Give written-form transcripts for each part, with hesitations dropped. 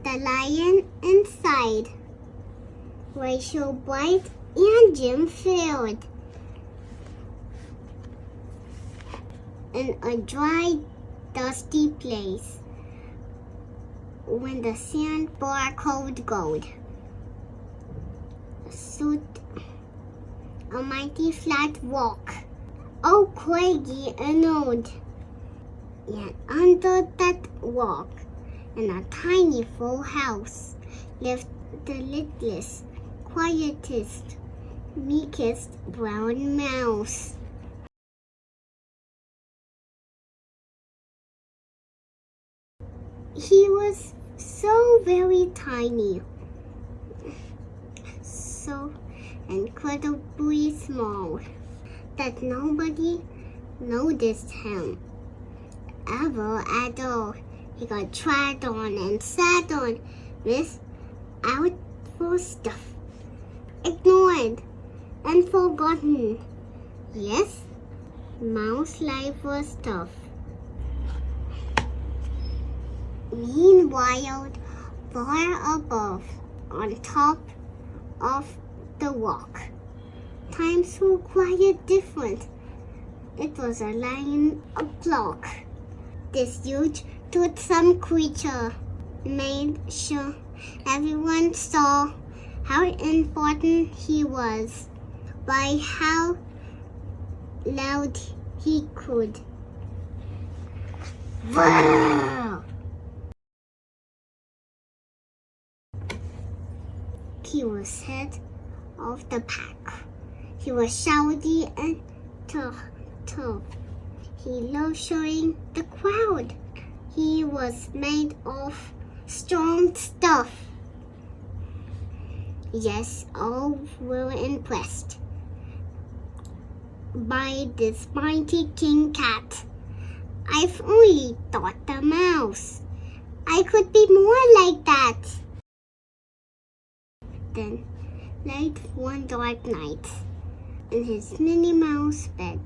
the lion inside, Rachel Bright and Jim Field. In a dry, dusty place, when the sand sparkled gold, stood a mighty flat rock, all craggy and old. And under that rock, in a tiny full house, lived the littlest, quietest, meekest brown mouse. He was so very tiny, so incredibly small, that nobody noticed him ever at all. He got trod on and sat on without for stuff, ignored and forgotten. Yes, mouse life was tough. Meanwhile, far above, on top of the rock, times were quite different. It was a line of clock. This huge, toothsome creature made sure everyone saw how important he was by how loud he could. Wow! He was head of the pack. He was shouty and tough. He loved showing the crowd. He was made of strong stuff. Yes, all were impressed by this mighty king cat. I've only thought the mouse. I could be more like that. Then, late one dark night, in his Minnie Mouse bed,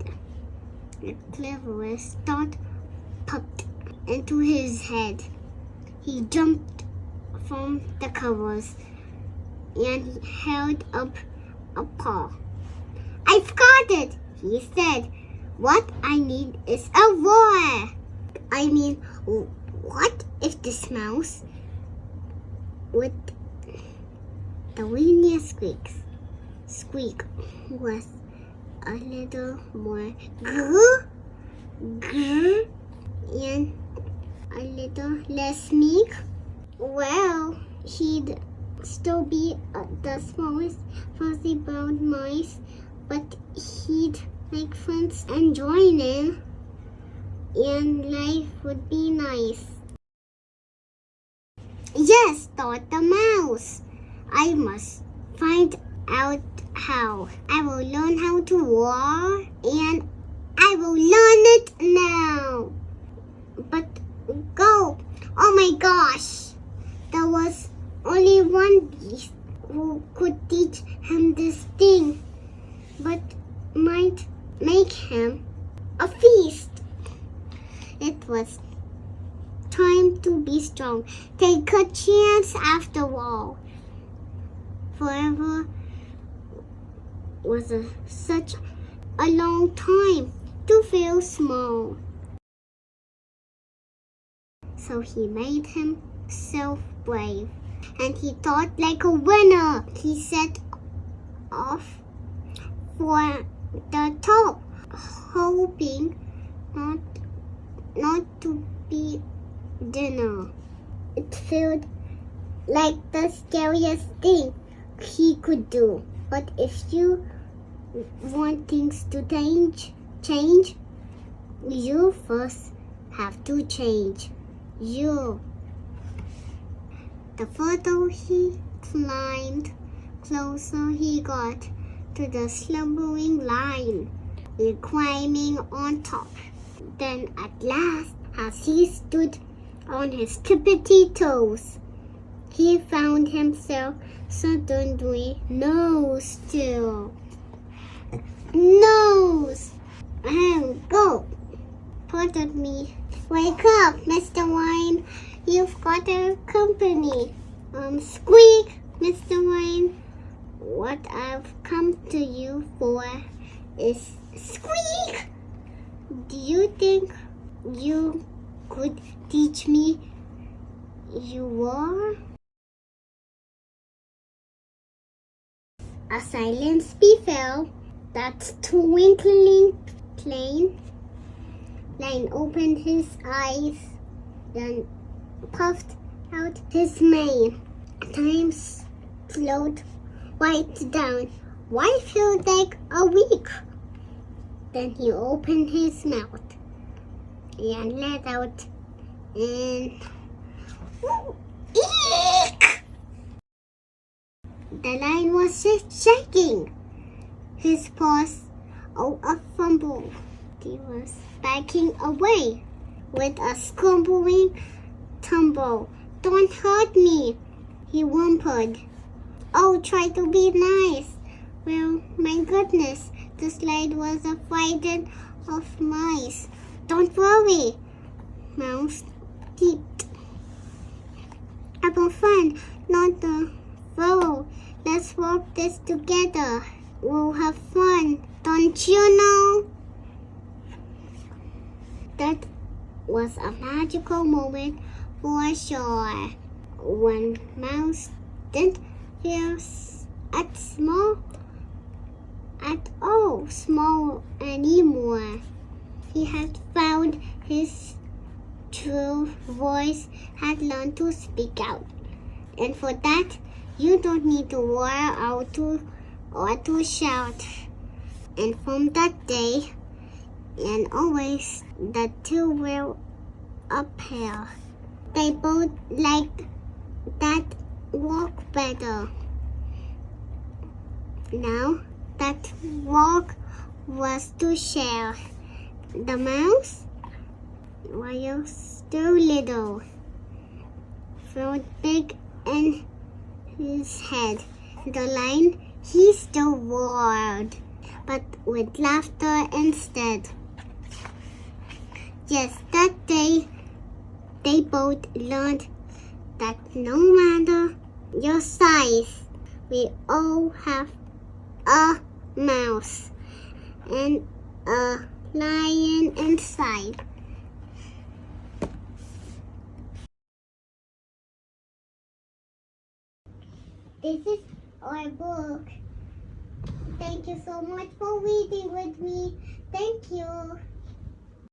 the cleverest thought popped into his head. He jumped from the covers and held up a paw. "I've got it," he said. "What I need is a roar. I mean, what if this mouse with the weeniest squeak was a little more grrr, grrr, and a little less meek? Well, he'd still be the smallest fuzzy brown mice, but he'd make friends and join in, and life would be nice." Yes, thought the mouse. I must find out how. I will learn how to roar, and I will learn it now. But go! Oh my gosh! There was only one beast who could teach him this thing, but might make him a feast. It was time to be strong. Take a chance after all. Forever was such a long time to feel small. So he made himself brave, and he thought like a winner. He set off for the top, hoping not to be dinner. It felt like the scariest thing he could do. But if you want things to change, you first have to change you. The further he climbed, closer he got to the slumbering lion, climbing on top. Then at last, as he stood on his tippity toes, he found himself suddenly nose still. Nose! And go! Pardon me. Wake up, Mr. Lion. you've got a company. Squeak, Mr. Rain. What I've come to you for is Squeak. Do you think you could teach me you were? A silence befell. That twinkling plane. Lion opened his eyes, then puffed out his mane. Time slowed right down. Why feel like a week? Then he opened his mouth and let out an eek. The lion was shaking. His paws a fumble. He was backing away with a scumbling tumble. Don't hurt me, he whimpered. Oh, try to be nice. Well, my goodness, the slide was afraid of mice. Don't worry, Mouse peeped. Have fun, not the foe. Let's work this together. We'll have fun, don't you know? That was a magical moment for sure. When Mouse didn't feel at all small anymore. He had found his true voice, had learned to speak out. And for that, you don't need to roar out or to shout. And from that day, and always, the two were a pair. They both liked that walk better. Now, that walk was to share. The mouse, while still little, felt big in his head. The lion, he still roared, but with laughter instead. Yes, that day, they both learned that no matter your size, we all have a mouse and a lion inside. This is our book. Thank you so much for reading with me. Thank you.